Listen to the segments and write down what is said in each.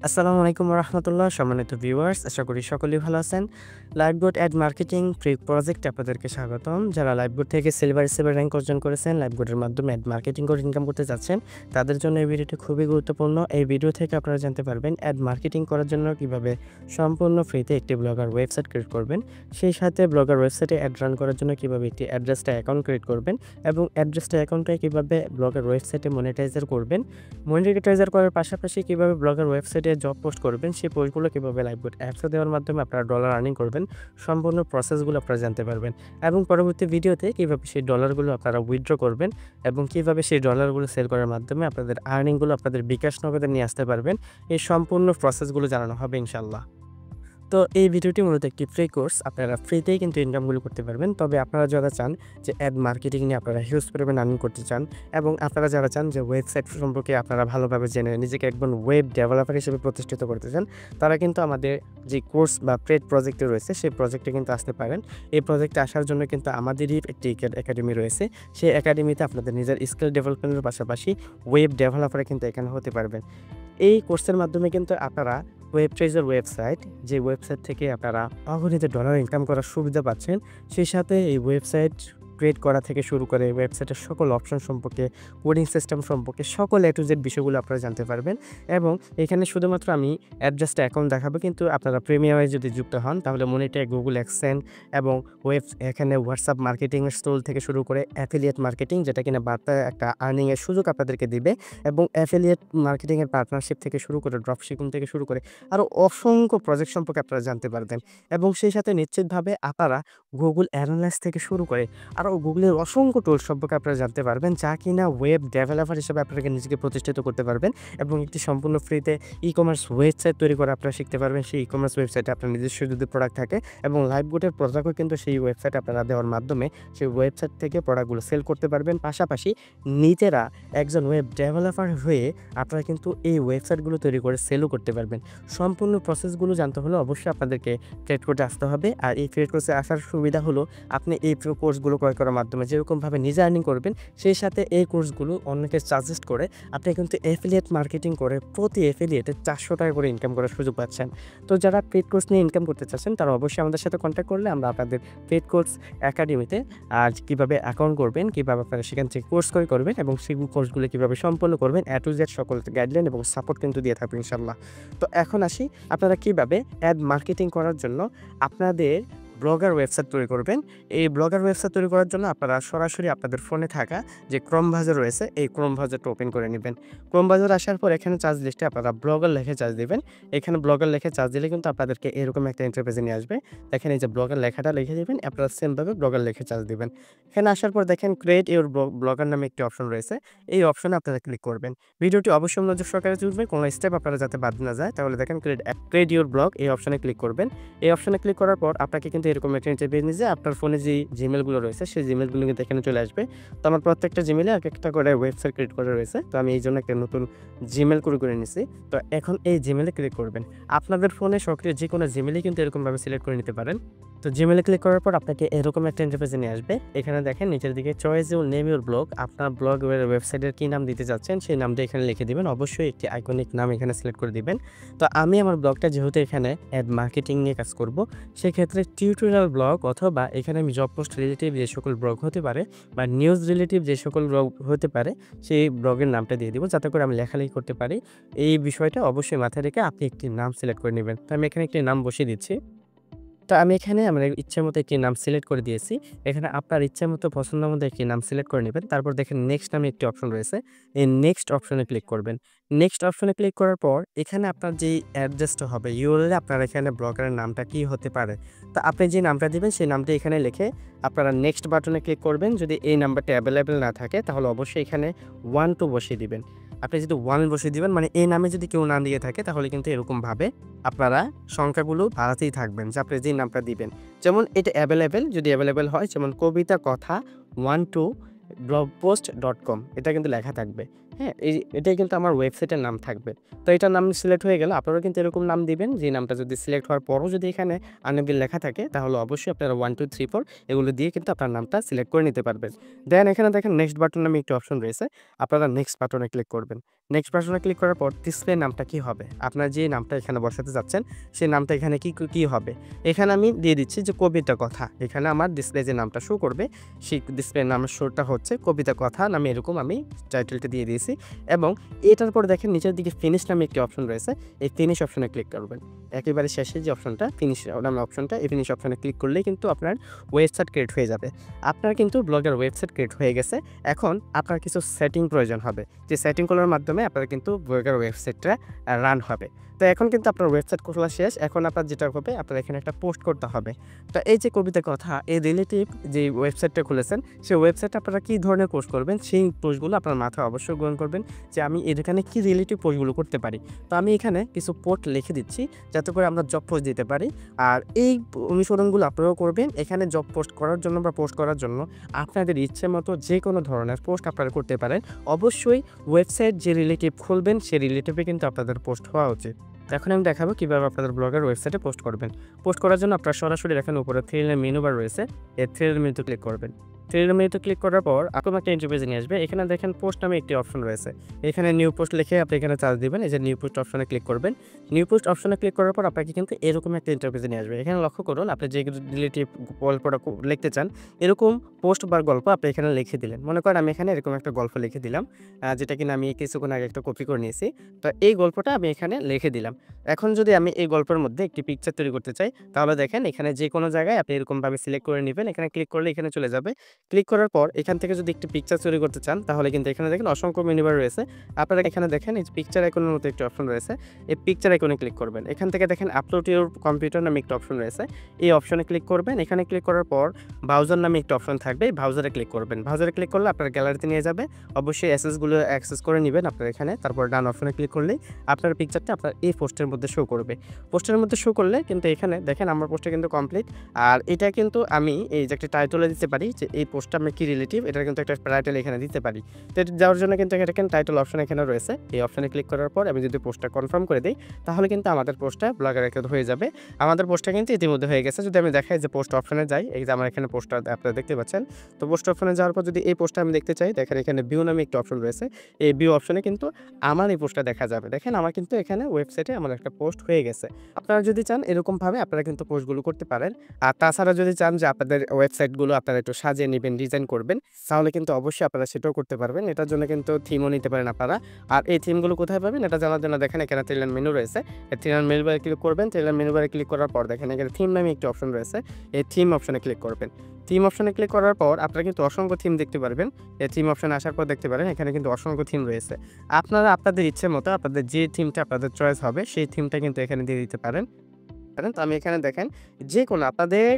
আসসালামু আলাইকুম রহমতুল্লাহ সম্মানিত ভিউয়ার্স, আশা করি সকলেই ভালো আছেন। লাইভবোট অ্যাড মার্কেটিং ফ্রি প্রজেক্টে আপনাদেরকে স্বাগতম। যারা লাইভবোট থেকে সিলভার র্যাঙ্ক অর্জন করেছেন, লাইভবোটের মাধ্যমে অ্যাড মার্কেটিং করে ইনকাম করতে চাচ্ছেন, তাদের জন্য এই ভিডিওটি খুবই গুরুত্বপূর্ণ। এই ভিডিও থেকে আপনারা জানতে পারবেন অ্যাড মার্কেটিং করার জন্য কিভাবে সম্পূর্ণ ফ্রিতে একটি ব্লগার ওয়েবসাইট ক্রিয়েট করবেন, সেই সাথে ব্লগার ওয়েবসাইটে অ্যাড রান করার জন্য কিভাবে একটি অ্যাড্রেসটা অ্যাকাউন্ট ক্রিয়েট করবেন এবং অ্যাড্রেসটা অ্যাকাউন্টে কিভাবে ব্লগার ওয়েবসাইটে মনিটাইজার করবেন, মনিটাইজার করার পাশাপাশি কিভাবে ব্লগার ওয়েবসাইটে জব পোস্ট করবেন, সেই পোস্টগুলো কিভাবে লাইভবোট অ্যাপসে দেওয়ার মাধ্যমে আপনারা ডলার আর্নিং করবেন, সম্পূর্ণ প্রসেসগুলো আপনারা জানতে পারবেন এবং পরবর্তী ভিডিওতে কিভাবে সেই ডলারগুলো আপনারা উইথড্র করবেন এবং কিভাবে সেই ডলারগুলো সেল করার মাধ্যমে আপনাদের আর্নিংগুলো আপনাদের বিকাশ নগদে নিয়ে আসতে পারবেন, এই সম্পূর্ণ প্রসেসগুলো জানানো হবে ইনশাআল্লাহ। তো এই ভিডিওটি মূলত একটি ফ্রি কোর্স, আপনারা ফ্রিতেই কিন্তু ইনকামগুলো করতে পারবেন। তবে আপনারা যারা চান যে অ্যাড মার্কেটিং নিয়ে আপনারা হিউজ পরিমাণ আর্নিং করতে চান এবং আপনারা যারা চান যে ওয়েবসাইট সম্পর্কে আপনারা ভালোভাবে জেনে নিজেকে একজন ওয়েব ডেভেলপার হিসেবে প্রতিষ্ঠিত করতে চান, তারা কিন্তু আমাদের যে কোর্স বা পেড প্রজেক্টে রয়েছে সেই প্রজেক্টে কিন্তু আসতে পারেন। এই প্রজেক্টে আসার জন্য কিন্তু আমাদেরই একটি একাডেমি রয়েছে। সেই একাডেমিতে আপনাদের নিজের স্কিল ডেভেলপমেন্টের পাশাপাশি ওয়েব ডেভেলপারে কিন্তু এখানে হতে পারবেন। এই কোর্সের মাধ্যমে কিন্তু আপনারা ওয়েবট্রেজার ওয়েবসাইট, যে ওয়েবসাইট থেকে আপনারা অগণিত ডলার ইনকাম করার সুবিধা পাচ্ছেন, সেই সাথে এই ওয়েবসাইট ক্রিয়েট করা থেকে শুরু করে ওয়েবসাইটের সকল অপশন সম্পর্কে, কোডিং সিস্টেম সম্পর্কে সকল A to Z বিষয়গুলো আপনারা জানতে পারবেন। এবং এখানে শুধুমাত্র আমি অ্যাডজাস্ট অ্যাকাউন্ট দেখাবো, কিন্তু আপনারা প্রিমিয়ামে যদি যুক্ত হন তাহলে মনিটাই গুগল অ্যাডসেন্স এবং এখানে হোয়াটসঅ্যাপ মার্কেটিংয়ের স্টোল থেকে শুরু করে অ্যাফিলিয়েট মার্কেটিং, যেটা কিনা বার্তায় একটা আর্নিংয়ের সুযোগ আপনাদেরকে দিবে, এবং অ্যাফিলিয়েট মার্কেটিংয়ের পার্টনারশিপ থেকে শুরু করে ড্রপশিপিং থেকে শুরু করে আরও অসংখ্য প্রজেক্ট সম্পর্কে আপনারা জানতে পারবেন। এবং সেই সাথে নিশ্চিতভাবে আপনারা গুগল অ্যানালাইস থেকে শুরু করে আরও গুগলের অসংখ্য টুলস সম্পর্কে আপনারা জানতে পারবেন, যা কিনা ওয়েব ডেভেলপার হিসেবে আপনাকে নিজেকে প্রতিষ্ঠিত করতে পারবেন এবং একটি সম্পূর্ণ ফ্রিতে ই-কমার্স ওয়েবসাইট তৈরি করা আপনারা শিখতে পারবেন। সেই ই-কমার্স ওয়েবসাইটে আপনার নিজস্ব যদি প্রোডাক্ট থাকে এবং লাইভবোটের প্রোডাক্টও কিন্তু সেই ওয়েবসাইট আপনারা দেওয়ার মাধ্যমে সেই ওয়েবসাইট থেকে প্রোডাক্টগুলো সেল করতে পারবেন। পাশাপাশি নিজেরা একজন ওয়েব ডেভেলপার হয়ে আপনারা কিন্তু এই ওয়েবসাইটগুলো তৈরি করে সেলও করতে পারবেন। সম্পূর্ণ প্রসেসগুলো জানতে হলে অবশ্যই আপনাদেরকে ট্রেড কোর্সে আসতে হবে। আর এই ট্রেড কোর্সে আসার সুবিধা হলো আপনি এই কোর্সগুলো ক্রয় করার মাধ্যমে যেরকমভাবে নিজে আর্নিং করবেন, সেই সাথে এই কোর্সগুলো অন্যকে সাজেস্ট করে আপনি কিন্তু অ্যাফিলিয়েট মার্কেটিং করে প্রতি অ্যাফিলিয়েটে 400 টাকা করে ইনকাম করার সুযোগ পাচ্ছেন। তো যারা পেড কোর্স নিয়ে ইনকাম করতে চাচ্ছেন তারা অবশ্যই আমাদের সাথে কন্ট্যাক্ট করলে আমরা আপনাদের পেড কোর্স একাডেমিতে আর কীভাবে অ্যাকাউন্ট করবেন, কীভাবে আপনারা সেখান থেকে কোর্স করে করবেন এবং সেই কোর্সগুলো কীভাবে সম্পন্ন করবেন, A to Z সকল গাইডলাইন এবং সাপোর্ট কিন্তু দিয়ে থাকবেন ইনশাআল্লাহ। তো এখন আসি, আপনারা কীভাবে অ্যাড মার্কেটিং করার জন্য আপনাদের ব্লগার ওয়েবসাইট তৈরি করবেন। এই ব্লগার ওয়েবসাইট তৈরি করার জন্য আপনারা সরাসরি আপনাদের ফোনে থাকা যে ক্রোম ব্রাউজার রয়েছে, এই ক্রোম ব্রাউজারটা ওপেন করে নেবেন। ক্রোম ব্রাউজার আসার পর এখানে সার্চ লিস্টে আপনারা ব্লগার লিখে সার্চ দিবেন। এখানে ব্লগার লিখে সার্চ দিলে কিন্তু আপনাদেরকে এরকম একটা ইন্টারফেসে নিয়ে আসবে। দেখেন এই যে ব্লগার লেখাটা লিখে দিবেন, আপনারা সেমভাবে ব্লগার লিখে সার্চ দিবেন। এখানে আসার পর দেখেন ক্রিয়েট ইউর ব্লগার নামে একটি অপশন রয়েছে, এই অপশনে আপনারা ক্লিক করবেন। ভিডিওটি অবশ্যই মনোযোগ সহকারে চলবে, কোনো স্টেপ আপনারা যাতে বাদ না যায়। তাহলে দেখেন ক্রিয়েট ইউর ব্লগ, এই অপশনে ক্লিক করবেন। এই অপশনে ক্লিক করার পর আপনাকে কিন্তু এরকম একটা ইন্টারফেস নিয়ে যে আপনার ফোনে যে জিমেলগুলো রয়েছে সেই জিমেলগুলো কিন্তু এখানে চলে আসবে। তো আমার প্রত্যেকটা জিমেলে এক একটা করে ওয়েবসাইট ক্রিয়েট করা রয়েছে, তো আমি এই জন্য একটা নতুন জিমেল করে নিছি। তো এখন এই জিমেলে ক্লিক করবেন। আপনাদের ফোনে সক্রিয় যে কোনো জিমেলই কিন্তু এরকমভাবে সিলেক্ট করে নিতে পারেন। তো জিমেলে ক্লিক করার পর আপনাকে এরকম একটা ইন্টারফেসে নিয়ে আসবে। এখানে দেখেন নিচের দিকে choice your name your blog, আপনার ব্লগ ওয়েবসাইটের কী নাম দিতে চাচ্ছেন সেই নামটা এখানে লিখে দিবেন। অবশ্যই একটি আইকনিক নাম এখানে সিলেক্ট করে দিবেন। তো আমি আমার ব্লগটা যেহেতু এখানে অ্যাড মার্কেটিং নিয়ে কাজ করব, সেক্ষেত্রে টিউটোরিয়াল ব্লগ অথবা এখানে আমি জব পোস্ট রিলেটিভ যে সকল ব্লগ হতে পারে বা নিউজ রিলেটিভ যে সকল ব্লগ হতে পারে সেই ব্লগের নামটা দিয়ে দিব, যাতে করে আমি লেখালেখি করতে পারি। এই বিষয়টা অবশ্যই মাথায় রেখে আপনি একটি নাম সিলেক্ট করে নেবেন। তো আমি এখানে একটি নাম বসিয়ে দিচ্ছি। তো আমি এখানে আমার ইচ্ছামতো একটি নাম সিলেক্ট করে দিয়েছি। এখানে আপনার ইচ্ছামতো পছন্দ মতো একটি নাম সিলেক্ট করে নেবেন। তারপর দেখেন নেক্সট নামে একটি অপশন রয়েছে। এই নেক্সট অপশনে ক্লিক করবেন। নেক্সট অপশনে ক্লিক করার পর এখানে আপনার যেই অ্যাড্রেসটা হবে ইউআরএল এ আপনার এখানে ব্লগারের নামটা কি হতে পারে। তো আপনি যে নামটা দিবেন সেই নামটা এখানে লিখে আপনারা নেক্সট বাটনে ক্লিক করবেন। যদি এই নাম্বারটা এভেইলেবল না থাকে তাহলে অবশ্যই এখানে 1 2 বসিয়ে দিবেন। আপনি যদি 1 বসিয়ে দিবেন, মানে এই নামে যদি কেউ না দিয়ে থাকে তাহলে কিন্তু এরকমভাবে আপনারা সংখ্যাগুলো বাড়াতেই থাকবেন যে আপনি যে নামটা দিবেন। যেমন এটা অ্যাভেলেবেল, যদি অ্যাভেলেবেল হয় যেমন কবিতা কথা 1 2 blogpost.com এটা কিন্তু লেখা থাকবে। হ্যাঁ? এটাই কিন্তু আমার ওয়েবসাইটের নাম থাকবে। তো এটার নাম সিলেক্ট হয়ে গেল। আপনারাও কিন্তু এরকম নাম দিবেন যে নামটা যদি সিলেক্ট হওয়ার পরও যদি এখানে আনএবল লেখা থাকে তাহলে অবশ্যই আপনারা 1, 2, 3, 4 এগুলো দিয়ে কিন্তু আপনার নামটা সিলেক্ট করে নিতে পারবেন। দেন এখানে দেখেন নেক্সট বাটন নামে একটি অপশন রয়েছে। আপনারা নেক্সট বাটনে ক্লিক করবেন। নেক্সট বাটনে ক্লিক করার পর ডিসপ্লে নামটা কি হবে? আপনার যে নামটা এখানে বসাতে যাচ্ছেন সেই নামটা এখানে কি হবে? এখানে আমি দিয়ে দিচ্ছি যে কবিতা কথা। এখানে আমার ডিসপ্লে যে নামটা শো করবে সেই ডিসপ্লে নামের শোটা হচ্ছে কবিতা কথা নামে এরকম আমি টাইটেলটা দিয়ে দিয়েছি এবং এটার পর দেখেন নিচের দিকে ফিনিশ নামে একটি অপশন রয়েছে। এই ফিনিশ অপশনে ক্লিক করবেন। একেবারে শেষে যে অপশনটা ফিনিশ নামে অপশনটা এই ফিনিশ অপশনে ক্লিক করলেই কিন্তু আপনার ওয়েবসাইট ক্রিয়েট হয়ে যাবে। আপনার কিন্তু ব্লগের ওয়েবসাইট ক্রিয়েট হয়ে গেছে। এখন আপনার কিছু সেটিং প্রয়োজন হবে। যে সেটিংগুলোর মাধ্যমে আপনার কিন্তু ব্লগের ওয়েবসাইটটা রান হবে। তো এখন কিন্তু আপনার ওয়েবসাইট খোলা শেষ। এখন আপনার যেটা হবে আপনার এখানে একটা পোস্ট করতে হবে। তো এই যে কবিতার কথা এই রিলেটিভ যে ওয়েবসাইটটা খুলেছেন সেই ওয়েবসাইটে আপনারা কী ধরনের পোস্ট করবেন সেই পোস্টগুলো আপনার মাথায় অবশ্যই গ্রহণ করবেন যে আমি এখানে কি রিলেটিভ পোস্টগুলো করতে পারি। তো আমি এখানে কিছু পোস্ট লিখে দিচ্ছি যাতে করে আমরা জব পোস্ট দিতে পারি। আর এই অনুসরণগুলো আপনারাও করবেন। এখানে জব পোস্ট করার জন্য বা পোস্ট করার জন্য আপনাদের ইচ্ছে মতো যে কোনো ধরনের পোস্ট আপনারা করতে পারেন। অবশ্যই ওয়েবসাইট যে রিলেটিভ খুলবেন সেই রিলেটিভে কিন্তু আপনাদের পোস্ট হওয়া উচিত। এখন আমি দেখাবো কিভাবে আপনাদের ব্লগের ওয়েবসাইটে পোস্ট করবেন। পোস্ট করার জন্য আপনারা সরাসরি এখানে উপরে থ্রি লাইন মেনু বার রয়েছে। এই থ্রি লাইন মেনুতে ক্লিক করবেন। থ্রি লাইন মেনুতে ক্লিক করার পর এরকম একটা ইন্টারফেসে নিয়ে আসবে। এখানে দেখেন পোস্ট নামে একটি অপশন রয়েছে। এখানে নিউ পোস্ট লিখে আপনি এখানে চার্জ দিবেন। এই যে নিউ পোস্ট অপশনে ক্লিক করবেন। নিউ পোস্ট অপশনে ক্লিক করার পর আপনাকে কিন্তু এরকম একটা ইন্টারফেসে নিয়ে আসবে। এখানে লক্ষ্য করুন আপনি যে রিলেটিভ গল্পটা লিখতে চান এরকম পোস্ট বা গল্প আপনি এখানে লিখে দিলেন। মনে করেন আমি এখানে এরকম একটা গল্প লিখে দিলাম। যেটা কিনা আমি কিছুক্ষণ আগে একটা কপি করে নিয়েছি। তো এই গল্পটা আমি এখানে লিখে দিলাম। এখন যদি আমি এই গল্পের মধ্যে একটি পিকচার তৈরি করতে চাই তাহলে দেখেন এখানে যে কোনো জায়গায় আপনি এরকমভাবে সিলেক্ট করে নেবেন। এখানে ক্লিক করলে এখানে চলে যাবে। ক্লিক করার পর এখান থেকে যদি একটি পিকচার তৈরি করতে চান তাহলে কিন্তু এখানে দেখেন অসংখ্য মেনু বার রয়েছে। আপনারা এখানে দেখেন এই পিকচার আইকনের মতো একটি অপশন রয়েছে। এই পিকচার আইকনে ক্লিক করবেন। এখান থেকে দেখেন আপলোড ইউর কম্পিউটার নামে একটা অপশন রয়েছে। এই অপশনে ক্লিক করবেন। এখানে ক্লিক করার পর ব্রাউজার নামে একটা অপশন থাকবে। এই ব্রাউজারে ক্লিক করবেন। ব্রাউজারে ক্লিক করলে আপনার গ্যালারিতে নিয়ে যাবে। অবশ্যই অ্যাক্সেসগুলো অ্যাক্সেস করে নেবেন আপনারা এখানে। তারপর ডান অপশনে ক্লিক করলেই আপনার পিকচারটা আপনার এই পোস্টের মধ্যে শো করবে। পোস্টের মধ্যে শো করলে কিন্তু এখানে দেখেন আমার পোস্টটা কিন্তু কমপ্লিট। আর এটা কিন্তু আমি এই যে একটা টাইটেলে দিতে পারি যে এই পোস্টটা আমি কি রিলেটিভ এটার কিন্তু একটা টাইটেল এখানে দিতে পারি। তো এটা দেওয়ার জন্য কিন্তু এখানে টাইটেল অপশন এখানে রয়েছে। এই অপশনে ক্লিক করার পর আমি যদি পোস্টটা কনফার্ম করে দেই তাহলে কিন্তু আমাদের পোস্টটা ব্লগের অ্যাকাউন্ট হয়ে যাবে। আমাদের পোস্টটা কিন্তু ইতিমধ্যে হয়ে গেছে। যদি আমি দেখাই যে পোস্ট অপশনে যাই এই যে আমার এখানে পোস্টটা আপনারা দেখতে পাচ্ছেন। তো পোস্ট অপশনে যাওয়ার পর যদি এই পোস্টটা আমি দেখতে চাই দেখেন এখানে ভিউ নামে একটা অপশন রয়েছে। এই ভিউ অপশনে কিন্তু আমার এই পোস্টটা দেখা যাবে। দেখেন আমার কিন্তু এখানে ওয়েবসাইটে আমার একটা পোস্ট হয়ে গেছে। আপনারা যদি চান এরকমভাবে আপনারা কিন্তু পোস্টগুলো করতে পারেন। আর তাছাড়া যদি চান যে আপনাদের ওয়েবসাইটগুলো আপনারা একটু সাজিয়ে নিবেন, ডিজাইন করবেন, তাহলে কিন্তু অবশ্যই আপনারা সেটাও করতে পারবেন। এটার জন্য কিন্তু থিমও নিতে পারেন আপনারা। আর এই থিমগুলো কোথায় পাবেন এটা জানার জন্য দেখেন এখানে থ্রি লাইন মেনু রয়েছে। এই থ্রি লাইন মেনু বারে ক্লিক করবেন। থ্রি লাইন মেনু বারে ক্লিক করার পর দেখেন এখানে থিম নামে একটি অপশন রয়েছে। এই থিম অপশনে ক্লিক করবেন। থিম অপশনে ক্লিক করার পর আপনারা কিন্তু অসংখ্য থিম দেখতে পারবেন। এই থিম অপশনে আসার পর দেখতে পারেন এখানে কিন্তু অসংখ্য থিম রয়েছে। আপনারা আপনাদের ইচ্ছে মতো আপনাদের যে থিমটা আপনাদের চয়েস হবে সেই থিমটা কিন্তু এখানে দিয়ে দিতে পারেন। তো আমি এখানে দেখেন যেকোনো আপনাদের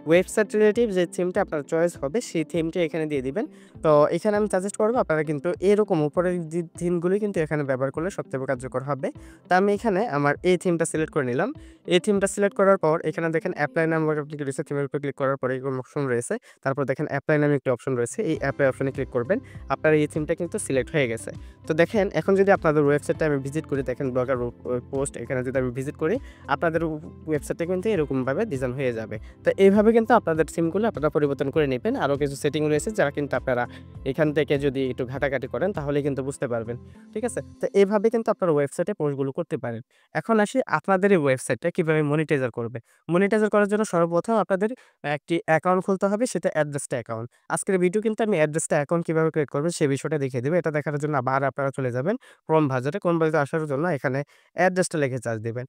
ওয়েবসাইট রিলেটিভ যে থিমটা আপনার চয়েস হবে সেই থিমটা এখানে দিয়ে দিবেন। তো এখানে আমি সাজেস্ট করব আপনারা কিন্তু এরকম উপরের যে থিমগুলি কিন্তু এখানে ব্যবহার করলে সবথেকে কার্যকর হবে। তো আমি এখানে আমার এই থিমটা সিলেক্ট করে নিলাম। এই থিমটা সিলেক্ট করার পর এখানে দেখেন অ্যাপ্লাই নামে আপনি রয়েছে থিমের উপর ক্লিক করার পরে এরকম অপশন রয়েছে। তারপর দেখেন অ্যাপ্লাই নামে একটি অপশন রয়েছে। এই অ্যাপ্লাই অপশনে ক্লিক করবেন। আপনার এই থিমটা কিন্তু সিলেক্ট হয়ে গেছে। তো দেখেন এখন যদি আপনাদের ওয়েবসাইটটা আমি ভিজিট করি দেখেন ব্লগার পোস্ট এখানে যদি আমি ভিজিট করি আপনাদের ওয়েবসাইটটা কিন্তু এরকমভাবে ডিজাইন হয়ে যাবে। তো এইভাবে কিন্তু আপনাদের থিমগুলো আপনারা পরিবর্তন করে নেবেন। আরও কিছু সেটিং রয়েছে যারা কিন্তু আপনারা এখান থেকে যদি একটু ঘাটাঘাটি করেন তাহলে কিন্তু বুঝতে পারবেন। ঠিক আছে? তো এইভাবে কিন্তু আপনার ওয়েবসাইটে পোস্টগুলো করতে পারেন। এখন আসি আপনাদের এই ওয়েবসাইটটা কিভাবে মনিটাইজার করবে। মনিটাইজার করার জন্য সর্বপ্রথম আপনাদের একটি অ্যাকাউন্ট খুলতে হবে সেটা অ্যাড্রেসটা অ্যাকাউন্ট। আজকের ভিডিও কিন্তু আমি অ্যাড্রেসটা অ্যাকাউন্ট কিভাবে ক্রিয়েট করবেন সেই বিষয়টা দেখিয়ে দেব। এটা দেখার জন্য আবার আপনারা চলে যাবেন ক্রোম ব্রাউজারে। ক্রোম ব্রাউজারে আসার জন্য এখানে অ্যাড্রেসটা লিখে সার্চ দিবেন।